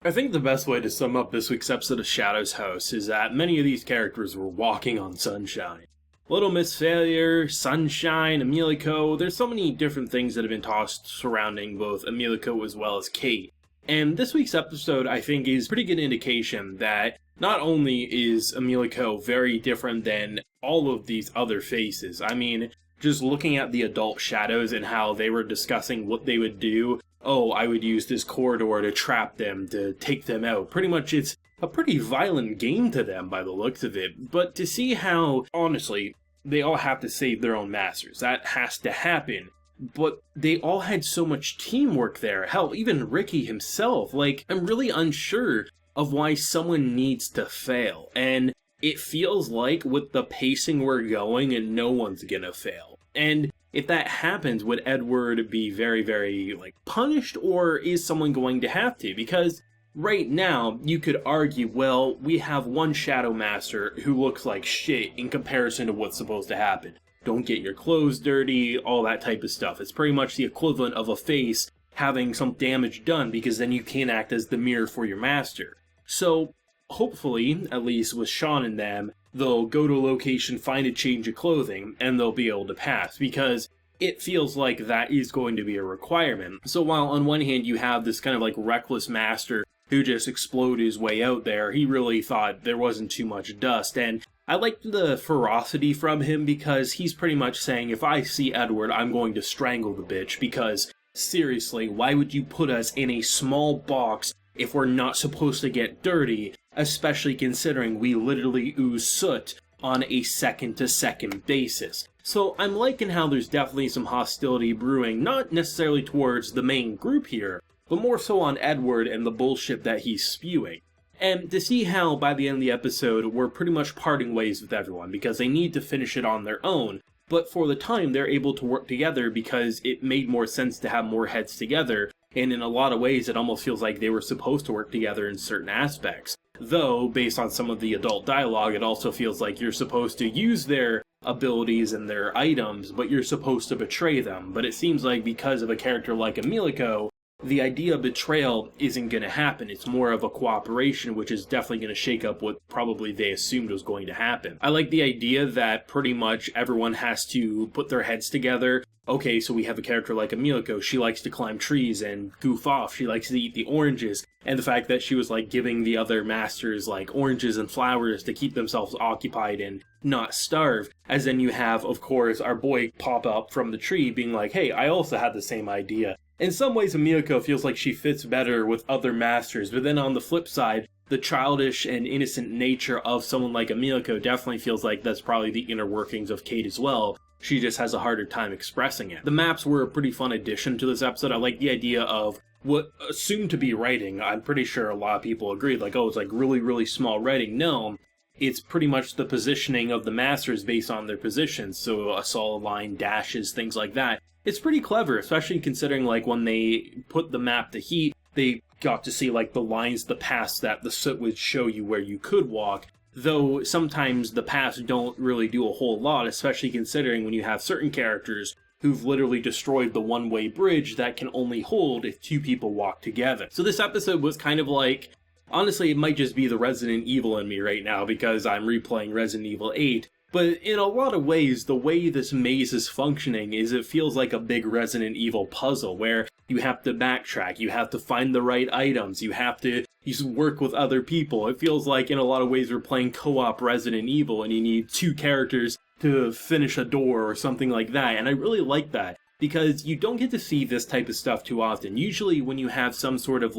I think the best way to sum up this week's episode of Shadow's House is that many of these characters were walking on sunshine. Little Miss Failure, Sunshine, Emilico, there's so many different things that have been tossed surrounding both Emilico as well as Kate. And this week's episode, I think, is a pretty good indication that not only is Emilico very different than all of these other faces. I mean, just looking at the adult shadows and how they were discussing what they would do. Oh, I would use this corridor to trap them, to take them out. Pretty much it's a pretty violent game to them by the looks of it. But to see how, honestly, they all have to save their own masters. That has to happen. But they all had so much teamwork there. Hell, even Ricky himself. Like, I'm really unsure of why someone needs to fail. And it feels like with the pacing we're going, and no one's gonna fail. And if that happens, would Edward be very, very, punished? Or is someone going to have to? Because right now, you could argue, well, we have one Shadow Master who looks like shit in comparison to what's supposed to happen. Don't get your clothes dirty, all that type of stuff. It's pretty much the equivalent of a face having some damage done, because then you can't act as the mirror for your master. So, hopefully, at least with Sean and them, they'll go to a location, find a change of clothing, and they'll be able to pass, because it feels like that is going to be a requirement. So while on one hand you have this kind of reckless master who just exploded his way out there, he really thought there wasn't too much dust, and I liked the ferocity from him, because he's pretty much saying, if I see Edward, I'm going to strangle the bitch, because seriously, why would you put us in a small box if we're not supposed to get dirty, especially considering we literally ooze soot on a second-to-second basis. So I'm liking how there's definitely some hostility brewing, not necessarily towards the main group here, but more so on Edward and the bullshit that he's spewing. And to see how, by the end of the episode, we're pretty much parting ways with everyone, because they need to finish it on their own, but for the time, they're able to work together because it made more sense to have more heads together, and in a lot of ways, it almost feels like they were supposed to work together in certain aspects. Though, based on some of the adult dialogue, it also feels like you're supposed to use their abilities and their items, but you're supposed to betray them. But it seems like because of a character like Emilico, the idea of betrayal isn't going to happen. It's more of a cooperation, which is definitely going to shake up what probably they assumed was going to happen. I like the idea that pretty much everyone has to put their heads together. Okay, so we have a character like Emilico. She likes to climb trees and goof off. She likes to eat the oranges. And the fact that she was giving the other masters oranges and flowers to keep themselves occupied and not starve. As then you have, of course, our boy pop up from the tree being like, hey, I also had the same idea. In some ways, Emilico feels like she fits better with other masters, but then on the flip side, the childish and innocent nature of someone like Emilico definitely feels like that's probably the inner workings of Kate as well. She just has a harder time expressing it. The maps were a pretty fun addition to this episode. I like the idea of what assumed to be writing. I'm pretty sure a lot of people agreed, oh, it's really, really small writing. No, it's pretty much the positioning of the masters based on their positions. So a solid line, dashes, things like that. It's pretty clever, especially considering when they put the map to heat, they got to see the lines, the paths that the soot would show you where you could walk. Though sometimes the paths don't really do a whole lot, especially considering when you have certain characters who've literally destroyed the one-way bridge that can only hold if two people walk together. So this episode was kind of honestly, it might just be the Resident Evil in me right now because I'm replaying Resident Evil 8. But in a lot of ways, the way this maze is functioning is it feels like a big Resident Evil puzzle where you have to backtrack, you have to find the right items, you have to work with other people. It feels like in a lot of ways we're playing co-op Resident Evil and you need two characters to finish a door or something like that. And I really like that because you don't get to see this type of stuff too often. Usually when you have some sort of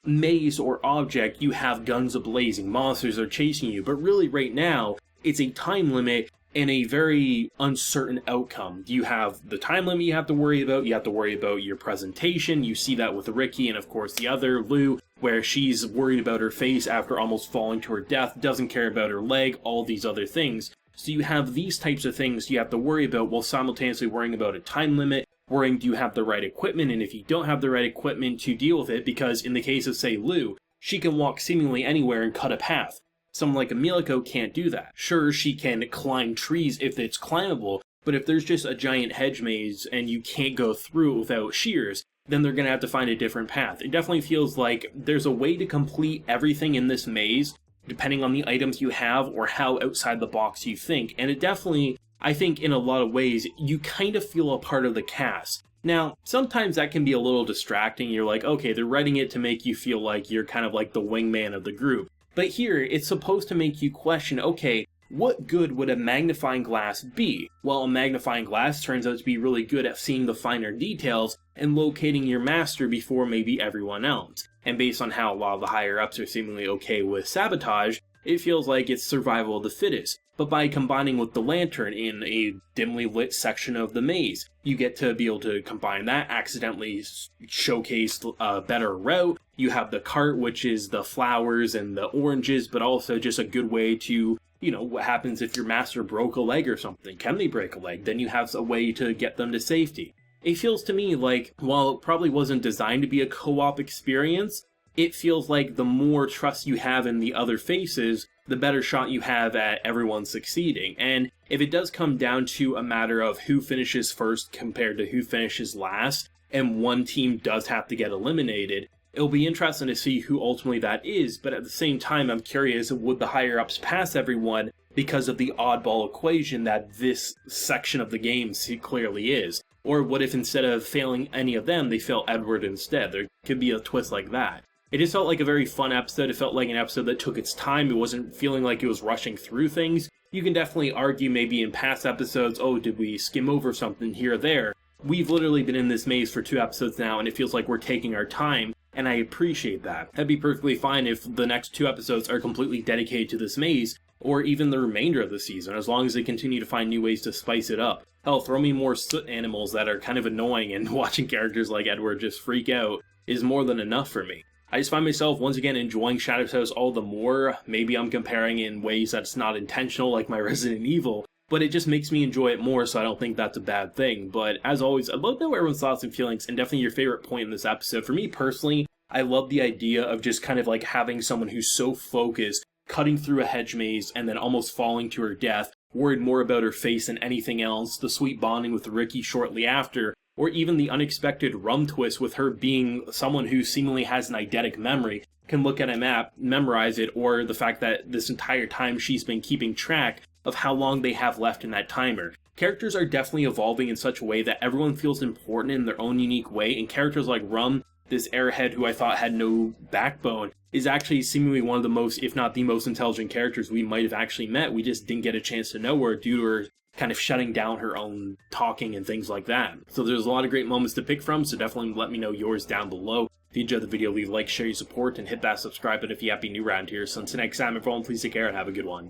maze or object, you have guns a-blazing, monsters are chasing you. But really right now, it's a time limit and a very uncertain outcome. You have the time limit you have to worry about your presentation. You see that with Ricky and of course the other, Lou, where she's worried about her face after almost falling to her death, doesn't care about her leg, all these other things. So you have these types of things you have to worry about while simultaneously worrying about a time limit, worrying do you have the right equipment, and if you don't have the right equipment to deal with it, because in the case of, say, Lou, she can walk seemingly anywhere and cut a path. Someone like Emilico can't do that. Sure, she can climb trees if it's climbable, but if there's just a giant hedge maze and you can't go through it without shears, then they're going to have to find a different path. It definitely feels like there's a way to complete everything in this maze, depending on the items you have or how outside the box you think. And it definitely, I think in a lot of ways, you kind of feel a part of the cast. Now, sometimes that can be a little distracting. You're like, okay, they're writing it to make you feel like you're kind of like the wingman of the group. But here, it's supposed to make you question, okay, what good would a magnifying glass be? Well, a magnifying glass turns out to be really good at seeing the finer details and locating your master before maybe everyone else. And based on how a lot of the higher-ups are seemingly okay with sabotage, it feels like it's survival of the fittest. But by combining with the lantern in a dimly lit section of the maze, you get to be able to combine that, accidentally showcase a better route. You have the cart, which is the flowers and the oranges, but also just a good way to, you know, what happens if your master broke a leg or something? Can they break a leg? Then you have a way to get them to safety. It feels to me like, while it probably wasn't designed to be a co-op experience, it feels like the more trust you have in the other faces, the better shot you have at everyone succeeding. And if it does come down to a matter of who finishes first compared to who finishes last, and one team does have to get eliminated, it'll be interesting to see who ultimately that is, but at the same time, I'm curious, would the higher-ups pass everyone because of the oddball equation that this section of the game clearly is? Or what if instead of failing any of them, they fail Edward instead? There could be a twist like that. It just felt like a very fun episode. It felt like an episode that took its time. It wasn't feeling like it was rushing through things. You can definitely argue maybe in past episodes, oh, did we skim over something here or there? We've literally been in this maze for 2 episodes now, and it feels like we're taking our time, and I appreciate that. That'd be perfectly fine if the next 2 episodes are completely dedicated to this maze, or even the remainder of the season, as long as they continue to find new ways to spice it up. Hell, throw me more soot animals that are kind of annoying, and watching characters like Edward just freak out is more than enough for me. I just find myself, once again, enjoying Shadow's House all the more. Maybe I'm comparing in ways that's not intentional, like my Resident Evil, but it just makes me enjoy it more, so I don't think that's a bad thing. But as always, I'd love to know everyone's thoughts and feelings, and definitely your favorite point in this episode. For me personally, I love the idea of just kind of like having someone who's so focused, cutting through a hedge maze, and then almost falling to her death, worried more about her face than anything else, the sweet bonding with Ricky shortly after, or even the unexpected rum twist with her being someone who seemingly has an eidetic memory, can look at a map, memorize it, or the fact that this entire time she's been keeping track of how long they have left in that timer. Characters are definitely evolving in such a way that everyone feels important in their own unique way, and characters like Rum, this airhead who I thought had no backbone, is actually seemingly one of the most, if not the most intelligent characters we might have actually met. We just didn't get a chance to know her due to her kind of shutting down her own talking and things like that. So there's a lot of great moments to pick from, so definitely let me know yours down below. If you enjoyed the video, leave a like, share your support, and hit that subscribe button if you happen to be new around here. So until next time, everyone, please take care and have a good one.